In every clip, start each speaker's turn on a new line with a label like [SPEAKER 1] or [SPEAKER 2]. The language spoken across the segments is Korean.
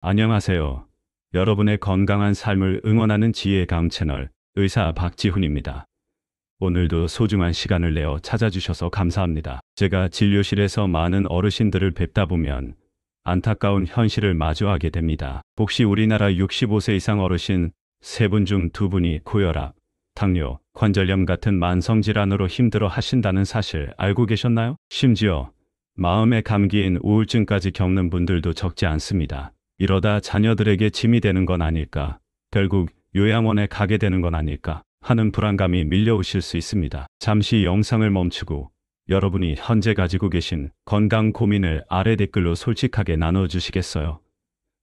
[SPEAKER 1] 안녕하세요. 여러분의 건강한 삶을 응원하는 지혜감 채널 의사 박지훈입니다. 오늘도 소중한 시간을 내어 찾아주셔서 감사합니다. 제가 진료실에서 많은 어르신들을 뵙다 보면 안타까운 현실을 마주하게 됩니다. 혹시 우리나라 65세 이상 어르신 3분 중 2분이 고혈압, 당뇨, 관절염 같은 만성질환으로 힘들어 하신다는 사실 알고 계셨나요? 심지어 마음의 감기인 우울증까지 겪는 분들도 적지 않습니다. 이러다 자녀들에게 짐이 되는 건 아닐까, 결국 요양원에 가게 되는 건 아닐까 하는 불안감이 밀려오실 수 있습니다. 잠시 영상을 멈추고 여러분이 현재 가지고 계신 건강 고민을 아래 댓글로 솔직하게 나눠주시겠어요?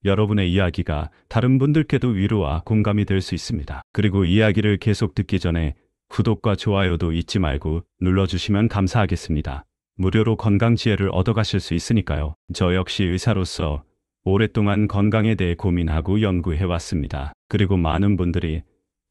[SPEAKER 1] 여러분의 이야기가 다른 분들께도 위로와 공감이 될 수 있습니다. 그리고 이야기를 계속 듣기 전에 구독과 좋아요도 잊지 말고 눌러주시면 감사하겠습니다. 무료로 건강 지혜를 얻어가실 수 있으니까요. 저 역시 의사로서 오랫동안 건강에 대해 고민하고 연구해 왔습니다. 그리고 많은 분들이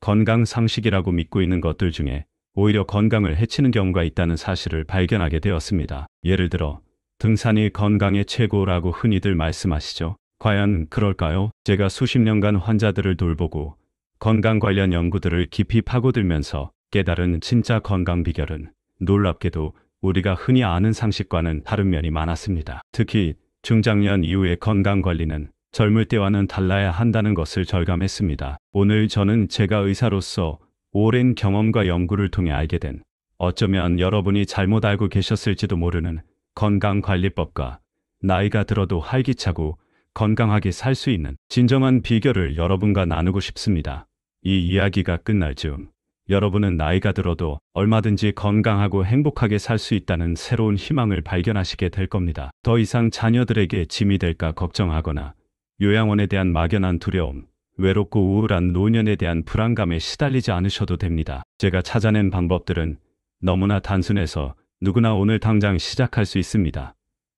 [SPEAKER 1] 건강 상식이라고 믿고 있는 것들 중에 오히려 건강을 해치는 경우가 있다는 사실을 발견하게 되었습니다. 예를 들어 등산이 건강의 최고라고 흔히들 말씀하시죠. 과연 그럴까요? 제가 수십 년간 환자들을 돌보고 건강 관련 연구들을 깊이 파고들면서 깨달은 진짜 건강 비결은 놀랍게도 우리가 흔히 아는 상식과는 다른 면이 많았습니다. 특히 중장년 이후의 건강관리는 젊을 때와는 달라야 한다는 것을 절감했습니다. 오늘 저는 제가 의사로서 오랜 경험과 연구를 통해 알게 된, 어쩌면 여러분이 잘못 알고 계셨을지도 모르는 건강관리법과 나이가 들어도 활기차고 건강하게 살 수 있는 진정한 비결을 여러분과 나누고 싶습니다. 이 이야기가 끝날 즈음 여러분은 나이가 들어도 얼마든지 건강하고 행복하게 살 수 있다는 새로운 희망을 발견하시게 될 겁니다. 더 이상 자녀들에게 짐이 될까 걱정하거나 요양원에 대한 막연한 두려움, 외롭고 우울한 노년에 대한 불안감에 시달리지 않으셔도 됩니다. 제가 찾아낸 방법들은 너무나 단순해서 누구나 오늘 당장 시작할 수 있습니다.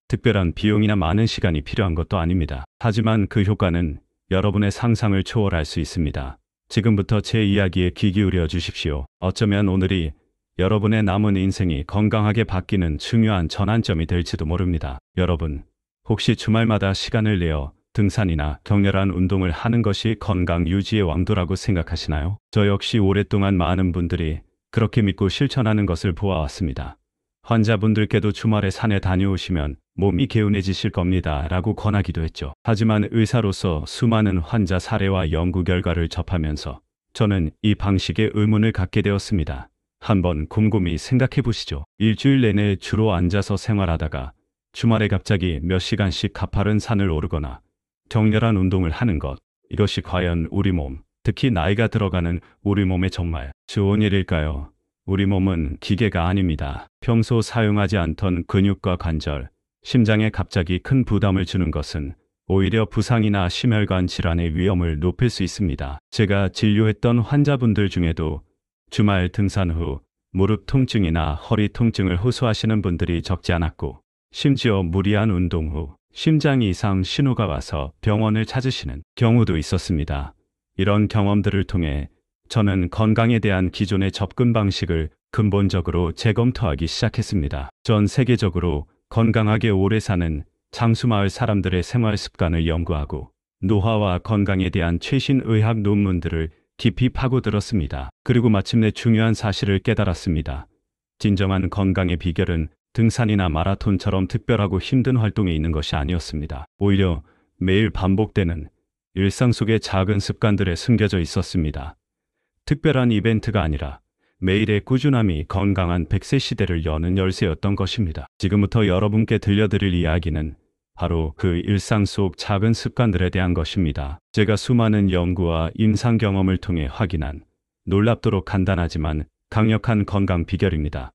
[SPEAKER 1] 특별한 비용이나 많은 시간이 필요한 것도 아닙니다. 하지만 그 효과는 여러분의 상상을 초월할 수 있습니다. 지금부터 제 이야기에 귀 기울여 주십시오. 어쩌면 오늘이 여러분의 남은 인생이 건강하게 바뀌는 중요한 전환점이 될지도 모릅니다. 여러분, 혹시 주말마다 시간을 내어 등산이나 격렬한 운동을 하는 것이 건강 유지의 왕도라고 생각하시나요? 저 역시 오랫동안 많은 분들이 그렇게 믿고 실천하는 것을 보아왔습니다. 환자분들께도 주말에 산에 다녀오시면 몸이 개운해지실 겁니다 라고 권하기도 했죠. 하지만 의사로서 수많은 환자 사례와 연구 결과를 접하면서 저는 이 방식에 의문을 갖게 되었습니다. 한번 곰곰이 생각해 보시죠. 일주일 내내 주로 앉아서 생활하다가 주말에 갑자기 몇 시간씩 가파른 산을 오르거나 격렬한 운동을 하는 것, 이것이 과연 우리 몸, 특히 나이가 들어가는 우리 몸에 정말 좋은 일일까요? 우리 몸은 기계가 아닙니다. 평소 사용하지 않던 근육과 관절, 심장에 갑자기 큰 부담을 주는 것은 오히려 부상이나 심혈관 질환의 위험을 높일 수 있습니다. 제가 진료했던 환자분들 중에도 주말 등산 후 무릎 통증이나 허리 통증을 호소하시는 분들이 적지 않았고, 심지어 무리한 운동 후 심장 이상 신호가 와서 병원을 찾으시는 경우도 있었습니다. 이런 경험들을 통해 저는 건강에 대한 기존의 접근 방식을 근본적으로 재검토하기 시작했습니다. 전 세계적으로 건강하게 오래 사는 장수마을 사람들의 생활 습관을 연구하고 노화와 건강에 대한 최신 의학 논문들을 깊이 파고들었습니다. 그리고 마침내 중요한 사실을 깨달았습니다. 진정한 건강의 비결은 등산이나 마라톤처럼 특별하고 힘든 활동에 있는 것이 아니었습니다. 오히려 매일 반복되는 일상 속의 작은 습관들에 숨겨져 있었습니다. 특별한 이벤트가 아니라 매일의 꾸준함이 건강한 100세 시대를 여는 열쇠였던 것입니다. 지금부터 여러분께 들려드릴 이야기는 바로 그 일상 속 작은 습관들에 대한 것입니다. 제가 수많은 연구와 임상 경험을 통해 확인한 놀랍도록 간단하지만 강력한 건강 비결입니다.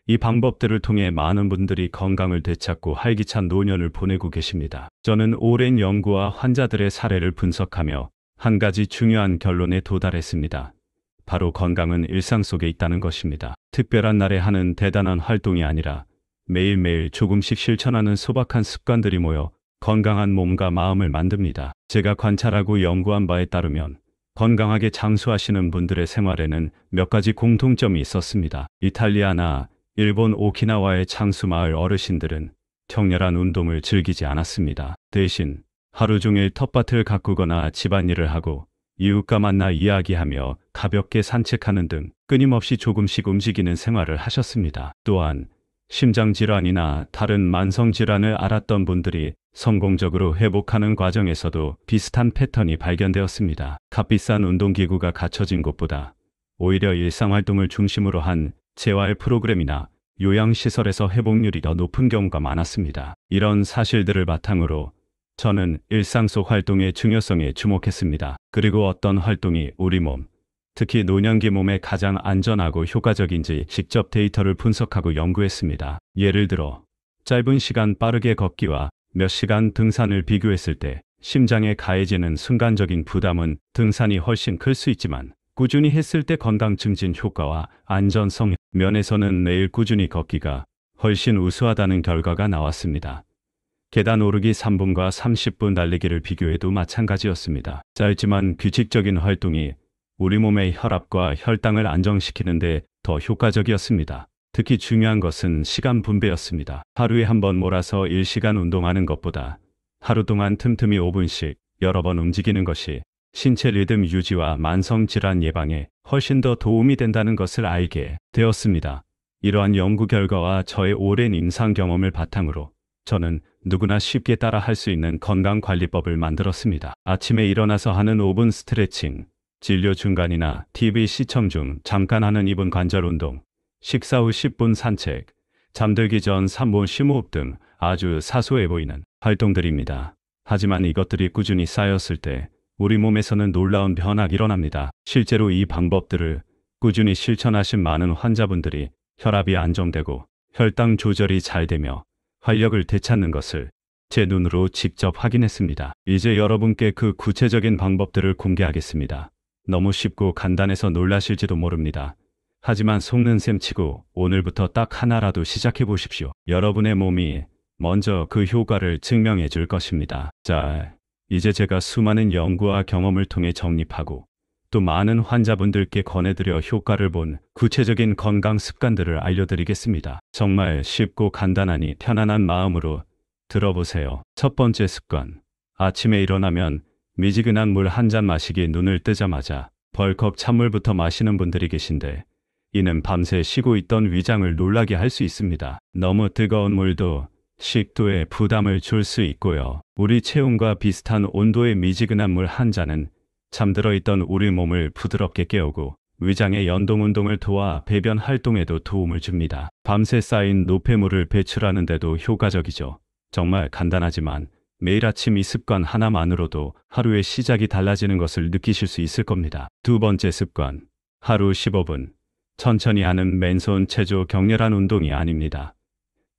[SPEAKER 1] 이 방법들을 통해 많은 분들이 건강을 되찾고 활기찬 노년을 보내고 계십니다. 저는 오랜 연구와 환자들의 사례를 분석하며 한 가지 중요한 결론에 도달했습니다. 바로 건강은 일상 속에 있다는 것입니다. 특별한 날에 하는 대단한 활동이 아니라 매일매일 조금씩 실천하는 소박한 습관들이 모여 건강한 몸과 마음을 만듭니다. 제가 관찰하고 연구한 바에 따르면 건강하게 장수하시는 분들의 생활에는 몇 가지 공통점이 있었습니다. 이탈리아나 일본 오키나와의 장수마을 어르신들은 격렬한 운동을 즐기지 않았습니다. 대신 하루 종일 텃밭을 가꾸거나 집안일을 하고 이웃과 만나 이야기하며 가볍게 산책하는 등 끊임없이 조금씩 움직이는 생활을 하셨습니다. 또한 심장질환이나 다른 만성질환을 앓았던 분들이 성공적으로 회복하는 과정에서도 비슷한 패턴이 발견되었습니다. 값비싼 운동기구가 갖춰진 곳보다 오히려 일상활동을 중심으로 한 재활 프로그램이나 요양시설에서 회복률이 더 높은 경우가 많았습니다. 이런 사실들을 바탕으로 저는 일상 속 활동의 중요성에 주목했습니다. 그리고 어떤 활동이 우리 몸, 특히 노년기 몸에 가장 안전하고 효과적인지 직접 데이터를 분석하고 연구했습니다. 예를 들어 짧은 시간 빠르게 걷기와 몇 시간 등산을 비교했을 때 심장에 가해지는 순간적인 부담은 등산이 훨씬 클 수 있지만 꾸준히 했을 때 건강 증진 효과와 안전성 면에서는 매일 꾸준히 걷기가 훨씬 우수하다는 결과가 나왔습니다. 계단 오르기 3분과 30분 달리기를 비교해도 마찬가지였습니다. 짧지만 규칙적인 활동이 우리 몸의 혈압과 혈당을 안정시키는 데 더 효과적이었습니다. 특히 중요한 것은 시간 분배였습니다. 하루에 한 번 몰아서 1시간 운동하는 것보다 하루 동안 틈틈이 5분씩 여러 번 움직이는 것이 신체 리듬 유지와 만성질환 예방에 훨씬 더 도움이 된다는 것을 알게 되었습니다. 이러한 연구 결과와 저의 오랜 임상 경험을 바탕으로 저는 누구나 쉽게 따라 할 수 있는 건강관리법을 만들었습니다. 아침에 일어나서 하는 5분 스트레칭, 진료 중간이나 TV 시청 중 잠깐 하는 2분 관절 운동, 식사 후 10분 산책, 잠들기 전 3분 심호흡 등 아주 사소해 보이는 활동들입니다. 하지만 이것들이 꾸준히 쌓였을 때 우리 몸에서는 놀라운 변화가 일어납니다. 실제로 이 방법들을 꾸준히 실천하신 많은 환자분들이 혈압이 안정되고 혈당 조절이 잘 되며 활력을 되찾는 것을 제 눈으로 직접 확인했습니다. 이제 여러분께 그 구체적인 방법들을 공개하겠습니다. 너무 쉽고 간단해서 놀라실지도 모릅니다. 하지만 속는 셈 치고 오늘부터 딱 하나라도 시작해 보십시오. 여러분의 몸이 먼저 그 효과를 증명해 줄 것입니다. 자, 이제 제가 수많은 연구와 경험을 통해 정립하고 또 많은 환자분들께 권해드려 효과를 본 구체적인 건강 습관들을 알려드리겠습니다. 정말 쉽고 간단하니 편안한 마음으로 들어보세요. 첫 번째 습관. 아침에 일어나면 미지근한 물 한 잔 마시기. 눈을 뜨자마자 벌컥 찬물부터 마시는 분들이 계신데 이는 밤새 쉬고 있던 위장을 놀라게 할 수 있습니다. 너무 뜨거운 물도 식도에 부담을 줄 수 있고요. 우리 체온과 비슷한 온도의 미지근한 물 한 잔은 잠들어 있던 우리 몸을 부드럽게 깨우고 위장의 연동 운동을 도와 배변 활동에도 도움을 줍니다. 밤새 쌓인 노폐물을 배출하는 데도 효과적이죠. 정말 간단하지만 매일 아침 이 습관 하나만으로도 하루의 시작이 달라지는 것을 느끼실 수 있을 겁니다. 두 번째 습관. 하루 15분. 천천히 하는 맨손 체조 격렬한 운동이 아닙니다.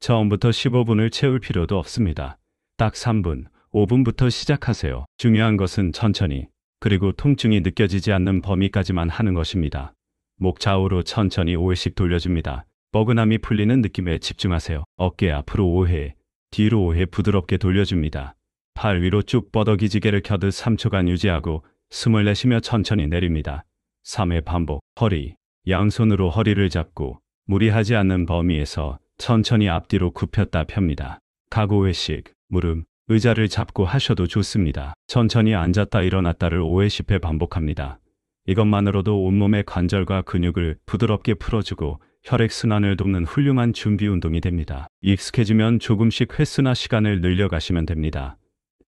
[SPEAKER 1] 처음부터 15분을 채울 필요도 없습니다. 딱 3분, 5분부터 시작하세요. 중요한 것은 천천히, 그리고 통증이 느껴지지 않는 범위까지만 하는 것입니다. 목 좌우로 천천히 5회씩 돌려줍니다. 뻐근함이 풀리는 느낌에 집중하세요. 어깨 앞으로 5회, 뒤로 5회 부드럽게 돌려줍니다. 팔 위로 쭉 뻗어 기지개를 켜듯 3초간 유지하고 숨을 내쉬며 천천히 내립니다. 3회 반복. 허리, 양손으로 허리를 잡고 무리하지 않는 범위에서 천천히 앞뒤로 굽혔다 펴니다. 각 5회씩 무릎, 의자를 잡고 하셔도 좋습니다. 천천히 앉았다 일어났다를 5회 10회 반복합니다. 이것만으로도 온몸의 관절과 근육을 부드럽게 풀어주고 혈액순환을 돕는 훌륭한 준비 운동이 됩니다. 익숙해지면 조금씩 횟수나 시간을 늘려가시면 됩니다.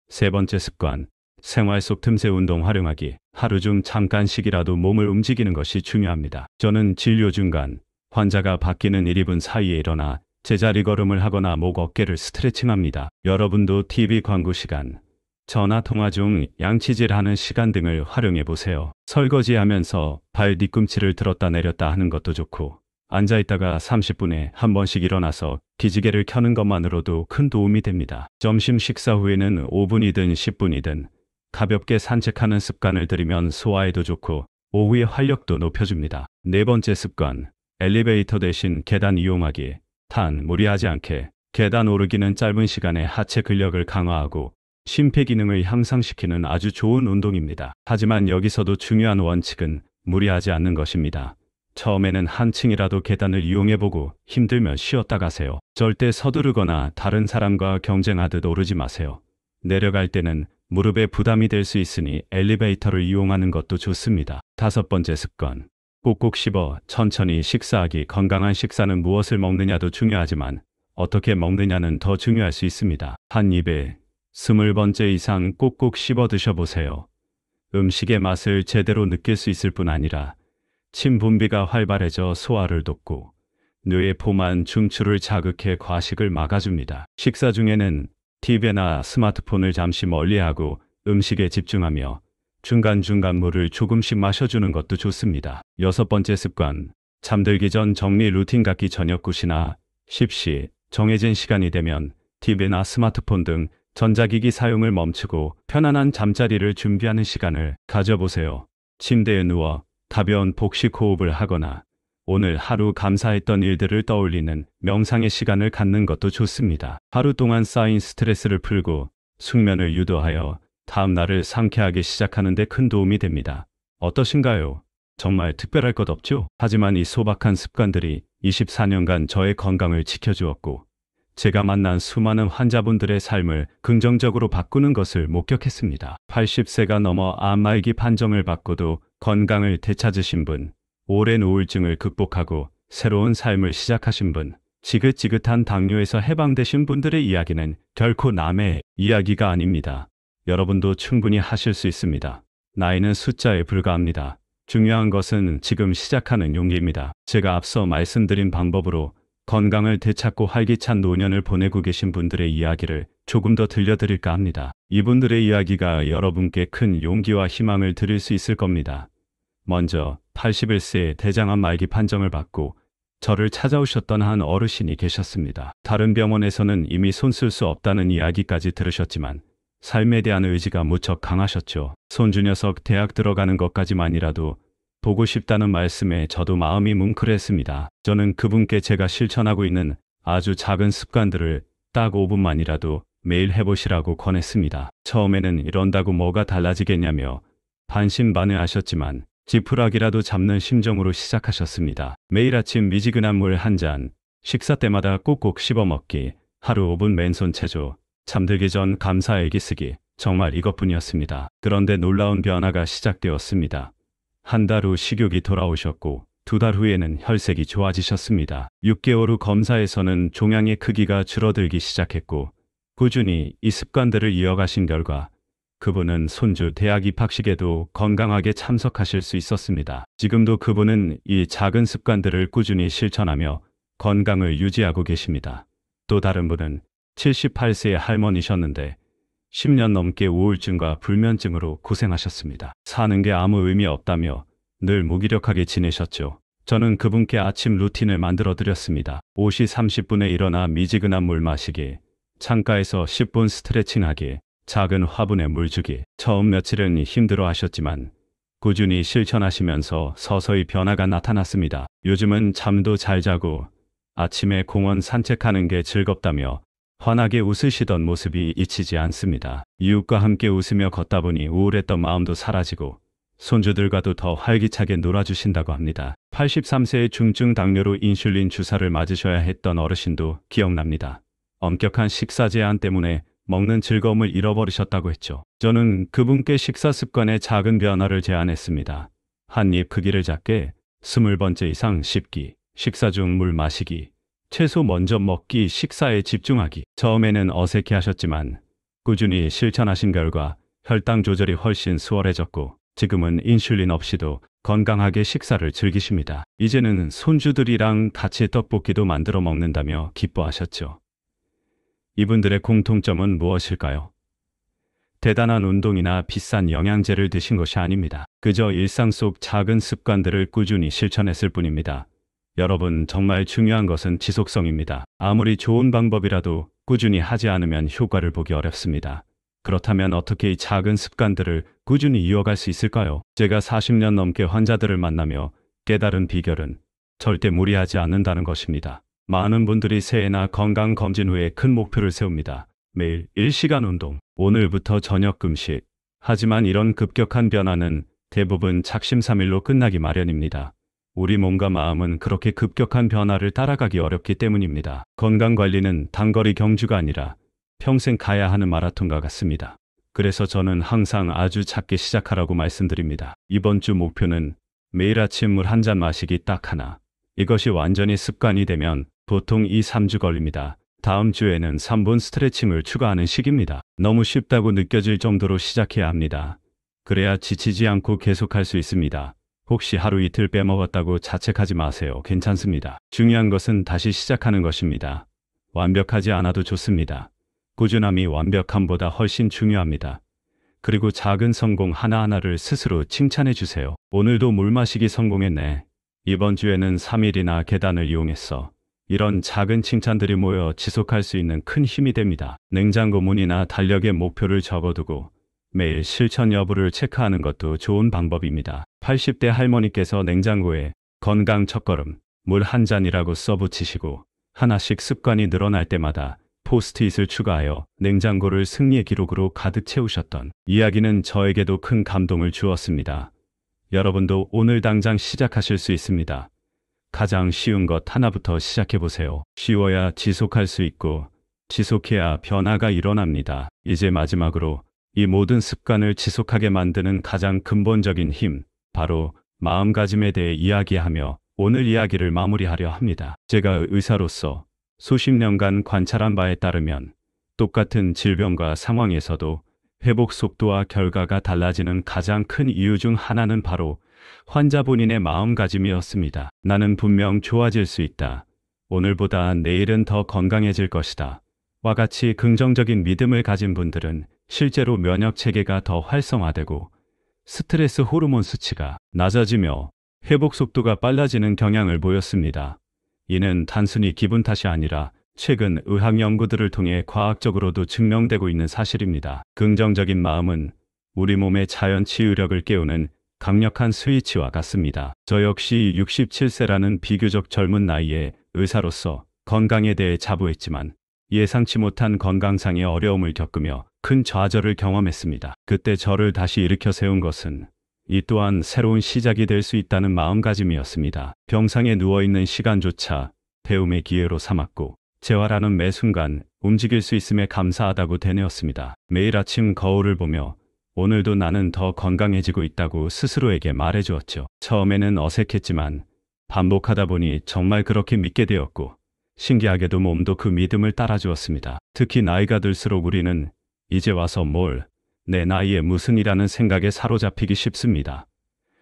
[SPEAKER 1] 세 번째 습관. 생활 속 틈새 운동 활용하기. 하루 중 잠깐씩이라도 몸을 움직이는 것이 중요합니다. 저는 진료 중간 환자가 바뀌는 1, 2분 사이에 일어나 제자리 걸음을 하거나 목 어깨를 스트레칭합니다. 여러분도 TV 광고 시간, 전화 통화 중 양치질하는 시간 등을 활용해 보세요. 설거지하면서 발 뒤꿈치를 들었다 내렸다 하는 것도 좋고 앉아있다가 30분에 한 번씩 일어나서 기지개를 켜는 것만으로도 큰 도움이 됩니다. 점심 식사 후에는 5분이든 10분이든 가볍게 산책하는 습관을 들이면 소화에도 좋고 오후의 활력도 높여줍니다. 네 번째 습관. 엘리베이터 대신 계단 이용하기. 무리하지 않게 계단 오르기는 짧은 시간에 하체 근력을 강화하고 심폐기능을 향상시키는 아주 좋은 운동입니다. 하지만 여기서도 중요한 원칙은 무리하지 않는 것입니다. 처음에는 한층이라도 계단을 이용해보고 힘들면 쉬었다 가세요. 절대 서두르거나 다른 사람과 경쟁하듯 오르지 마세요. 내려갈 때는 무릎에 부담이 될 수 있으니 엘리베이터를 이용하는 것도 좋습니다. 다섯 번째 습관. 꼭꼭 씹어 천천히 식사하기. 건강한 식사는 무엇을 먹느냐도 중요하지만 어떻게 먹느냐는 더 중요할 수 있습니다. 한 입에 20번째 이상 꼭꼭 씹어 드셔보세요. 음식의 맛을 제대로 느낄 수 있을 뿐 아니라 침 분비가 활발해져 소화를 돕고 뇌의 포만 중추를 자극해 과식을 막아줍니다. 식사 중에는 TV나 스마트폰을 잠시 멀리하고 음식에 집중하며 중간중간 물을 조금씩 마셔주는 것도 좋습니다. 여섯 번째 습관. 잠들기 전 정리 루틴 갖기. 저녁 9시나 10시 정해진 시간이 되면 TV나 스마트폰 등 전자기기 사용을 멈추고 편안한 잠자리를 준비하는 시간을 가져보세요. 침대에 누워 가벼운 복식 호흡을 하거나 오늘 하루 감사했던 일들을 떠올리는 명상의 시간을 갖는 것도 좋습니다. 하루 동안 쌓인 스트레스를 풀고 숙면을 유도하여 다음 날을 상쾌하게 시작하는 데 큰 도움이 됩니다. 어떠신가요? 정말 특별할 것 없죠? 하지만 이 소박한 습관들이 24년간 저의 건강을 지켜주었고 제가 만난 수많은 환자분들의 삶을 긍정적으로 바꾸는 것을 목격했습니다. 80세가 넘어 암말기 판정을 받고도 건강을 되찾으신 분, 오랜 우울증을 극복하고 새로운 삶을 시작하신 분, 지긋지긋한 당뇨에서 해방되신 분들의 이야기는 결코 남의 이야기가 아닙니다. 여러분도 충분히 하실 수 있습니다. 나이는 숫자에 불과합니다. 중요한 것은 지금 시작하는 용기입니다. 제가 앞서 말씀드린 방법으로 건강을 되찾고 활기찬 노년을 보내고 계신 분들의 이야기를 조금 더 들려드릴까 합니다. 이분들의 이야기가 여러분께 큰 용기와 희망을 드릴 수 있을 겁니다. 먼저 81세에 대장암 말기 판정을 받고 저를 찾아오셨던 한 어르신이 계셨습니다. 다른 병원에서는 이미 손쓸 수 없다는 이야기까지 들으셨지만 삶에 대한 의지가 무척 강하셨죠. 손주 녀석 대학 들어가는 것까지만이라도 보고 싶다는 말씀에 저도 마음이 뭉클했습니다. 저는 그분께 제가 실천하고 있는 아주 작은 습관들을 딱 5분만이라도 매일 해보시라고 권했습니다. 처음에는 이런다고 뭐가 달라지겠냐며 반신반의하셨지만 지푸라기라도 잡는 심정으로 시작하셨습니다. 매일 아침 미지근한 물 한 잔, 식사 때마다 꼭꼭 씹어 먹기, 하루 5분 맨손 체조, 잠들기 전 감사 일기 쓰기, 정말 이것뿐이었습니다. 그런데 놀라운 변화가 시작되었습니다. 한 달 후 식욕이 돌아오셨고 2달 후에는 혈색이 좋아지셨습니다. 6개월 후 검사에서는 종양의 크기가 줄어들기 시작했고 꾸준히 이 습관들을 이어가신 결과 그분은 손주 대학 입학식에도 건강하게 참석하실 수 있었습니다. 지금도 그분은 이 작은 습관들을 꾸준히 실천하며 건강을 유지하고 계십니다. 또 다른 분은 78세의 할머니셨는데 10년 넘게 우울증과 불면증으로 고생하셨습니다. 사는 게 아무 의미 없다며 늘 무기력하게 지내셨죠. 저는 그분께 아침 루틴을 만들어 드렸습니다. 5시 30분에 일어나 미지근한 물 마시기, 창가에서 10분 스트레칭하기, 작은 화분에 물 주기. 처음 며칠은 힘들어 하셨지만 꾸준히 실천하시면서 서서히 변화가 나타났습니다. 요즘은 잠도 잘 자고 아침에 공원 산책하는 게 즐겁다며 환하게 웃으시던 모습이 잊히지 않습니다. 이웃과 함께 웃으며 걷다 보니 우울했던 마음도 사라지고 손주들과도 더 활기차게 놀아주신다고 합니다. 83세의 중증 당뇨로 인슐린 주사를 맞으셔야 했던 어르신도 기억납니다. 엄격한 식사 제한 때문에 먹는 즐거움을 잃어버리셨다고 했죠. 저는 그분께 식사 습관의 작은 변화를 제안했습니다. 한 입 크기를 작게, 20번째 이상 씹기, 식사 중 물 마시기, 채소 먼저 먹기, 식사에 집중하기. 처음에는 어색해 하셨지만 꾸준히 실천하신 결과 혈당 조절이 훨씬 수월해졌고 지금은 인슐린 없이도 건강하게 식사를 즐기십니다. 이제는 손주들이랑 같이 떡볶이도 만들어 먹는다며 기뻐하셨죠. 이분들의 공통점은 무엇일까요? 대단한 운동이나 비싼 영양제를 드신 것이 아닙니다. 그저 일상 속 작은 습관들을 꾸준히 실천했을 뿐입니다. 여러분, 정말 중요한 것은 지속성입니다. 아무리 좋은 방법이라도 꾸준히 하지 않으면 효과를 보기 어렵습니다. 그렇다면 어떻게 이 작은 습관들을 꾸준히 이어갈 수 있을까요? 제가 40년 넘게 환자들을 만나며 깨달은 비결은 절대 무리하지 않는다는 것입니다. 많은 분들이 새해나 건강검진 후에 큰 목표를 세웁니다. 매일 1시간 운동, 오늘부터 저녁 금식. 하지만 이런 급격한 변화는 대부분 작심삼일로 끝나기 마련입니다. 우리 몸과 마음은 그렇게 급격한 변화를 따라가기 어렵기 때문입니다. 건강관리는 단거리 경주가 아니라 평생 가야 하는 마라톤과 같습니다. 그래서 저는 항상 아주 작게 시작하라고 말씀드립니다. 이번 주 목표는 매일 아침 물 한 잔 마시기 딱 하나. 이것이 완전히 습관이 되면 보통 2, 3주 걸립니다. 다음 주에는 3분 스트레칭을 추가하는 식입니다. 너무 쉽다고 느껴질 정도로 시작해야 합니다. 그래야 지치지 않고 계속할 수 있습니다. 혹시 하루 이틀 빼먹었다고 자책하지 마세요. 괜찮습니다. 중요한 것은 다시 시작하는 것입니다. 완벽하지 않아도 좋습니다. 꾸준함이 완벽함보다 훨씬 중요합니다. 그리고 작은 성공 하나하나를 스스로 칭찬해 주세요. 오늘도 물 마시기 성공했네. 이번 주에는 3일이나 계단을 이용했어. 이런 작은 칭찬들이 모여 지속할 수 있는 큰 힘이 됩니다. 냉장고 문이나 달력에 목표를 적어두고 매일 실천 여부를 체크하는 것도 좋은 방법입니다. 80대 할머니께서 냉장고에 건강 첫걸음, 물 한 잔이라고 써붙이시고 하나씩 습관이 늘어날 때마다 포스트잇을 추가하여 냉장고를 승리의 기록으로 가득 채우셨던 이야기는 저에게도 큰 감동을 주었습니다. 여러분도 오늘 당장 시작하실 수 있습니다. 가장 쉬운 것 하나부터 시작해 보세요. 쉬워야 지속할 수 있고 지속해야 변화가 일어납니다. 이제 마지막으로 이 모든 습관을 지속하게 만드는 가장 근본적인 힘, 바로 마음가짐에 대해 이야기하며 오늘 이야기를 마무리하려 합니다. 제가 의사로서 수십 년간 관찰한 바에 따르면 똑같은 질병과 상황에서도 회복 속도와 결과가 달라지는 가장 큰 이유 중 하나는 바로 환자 본인의 마음가짐이었습니다. 나는 분명 좋아질 수 있다. 오늘보다 내일은 더 건강해질 것이다. 와 같이 긍정적인 믿음을 가진 분들은 실제로 면역 체계가 더 활성화되고 스트레스 호르몬 수치가 낮아지며 회복 속도가 빨라지는 경향을 보였습니다. 이는 단순히 기분 탓이 아니라 최근 의학 연구들을 통해 과학적으로도 증명되고 있는 사실입니다. 긍정적인 마음은 우리 몸의 자연 치유력을 깨우는 강력한 스위치와 같습니다. 저 역시 67세라는 비교적 젊은 나이에 의사로서 건강에 대해 자부했지만 예상치 못한 건강상의 어려움을 겪으며 큰 좌절을 경험했습니다. 그때 저를 다시 일으켜 세운 것은 이 또한 새로운 시작이 될 수 있다는 마음가짐이었습니다. 병상에 누워있는 시간조차 배움의 기회로 삼았고 재활하는 매 순간 움직일 수 있음에 감사하다고 되뇌었습니다. 매일 아침 거울을 보며 오늘도 나는 더 건강해지고 있다고 스스로에게 말해주었죠. 처음에는 어색했지만 반복하다 보니 정말 그렇게 믿게 되었고 신기하게도 몸도 그 믿음을 따라주었습니다. 특히 나이가 들수록 우리는 이제 와서 뭘, 내 나이에 무슨이라는 생각에 사로잡히기 쉽습니다.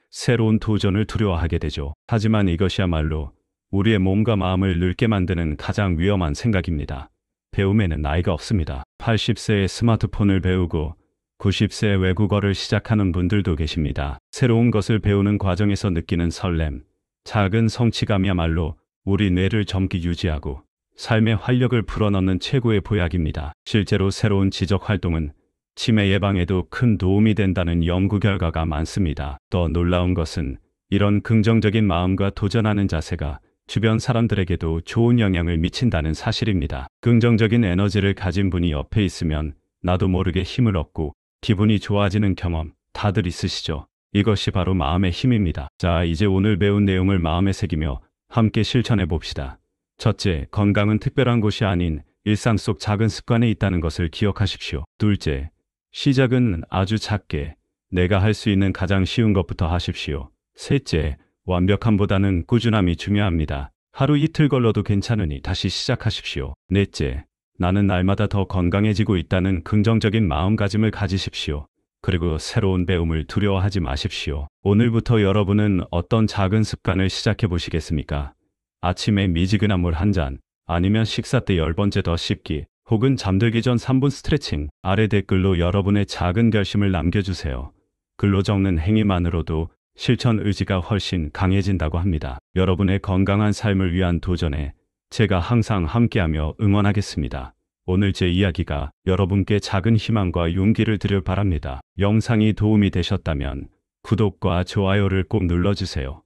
[SPEAKER 1] 새로운 도전을 두려워하게 되죠. 하지만 이것이야말로 우리의 몸과 마음을 늙게 만드는 가장 위험한 생각입니다. 배움에는 나이가 없습니다. 80세에 스마트폰을 배우고 90세에 외국어를 시작하는 분들도 계십니다. 새로운 것을 배우는 과정에서 느끼는 설렘, 작은 성취감이야말로 우리 뇌를 젊게 유지하고 삶의 활력을 불어넣는 최고의 보약입니다. 실제로 새로운 지적 활동은 치매 예방에도 큰 도움이 된다는 연구 결과가 많습니다. 더 놀라운 것은 이런 긍정적인 마음과 도전하는 자세가 주변 사람들에게도 좋은 영향을 미친다는 사실입니다. 긍정적인 에너지를 가진 분이 옆에 있으면 나도 모르게 힘을 얻고 기분이 좋아지는 경험 다들 있으시죠? 이것이 바로 마음의 힘입니다. 자, 이제 오늘 배운 내용을 마음에 새기며 함께 실천해 봅시다. 첫째, 건강은 특별한 곳이 아닌 일상 속 작은 습관에 있다는 것을 기억하십시오. 둘째, 시작은 아주 작게 내가 할 수 있는 가장 쉬운 것부터 하십시오. 셋째, 완벽함보다는 꾸준함이 중요합니다. 하루 이틀 걸러도 괜찮으니 다시 시작하십시오. 넷째, 나는 날마다 더 건강해지고 있다는 긍정적인 마음가짐을 가지십시오. 그리고 새로운 배움을 두려워하지 마십시오. 오늘부터 여러분은 어떤 작은 습관을 시작해 보시겠습니까? 아침에 미지근한 물 한 잔, 아니면 식사 때 10번째 더 씹기, 혹은 잠들기 전 3분 스트레칭. 아래 댓글로 여러분의 작은 결심을 남겨주세요. 글로 적는 행위만으로도 실천 의지가 훨씬 강해진다고 합니다. 여러분의 건강한 삶을 위한 도전에 제가 항상 함께하며 응원하겠습니다. 오늘 제 이야기가 여러분께 작은 희망과 용기를 드릴 바랍니다. 영상이 도움이 되셨다면 구독과 좋아요를 꼭 눌러주세요.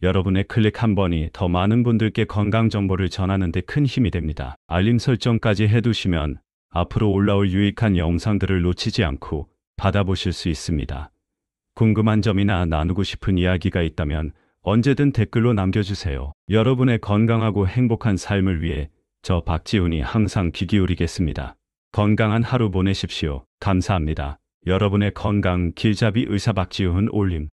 [SPEAKER 1] 여러분의 클릭 한 번이 더 많은 분들께 건강 정보를 전하는 데 큰 힘이 됩니다. 알림 설정까지 해두시면 앞으로 올라올 유익한 영상들을 놓치지 않고 받아보실 수 있습니다. 궁금한 점이나 나누고 싶은 이야기가 있다면 언제든 댓글로 남겨주세요. 여러분의 건강하고 행복한 삶을 위해 저 박지훈이 항상 귀 기울이겠습니다. 건강한 하루 보내십시오. 감사합니다. 여러분의 건강 길잡이 의사 박지훈 올림.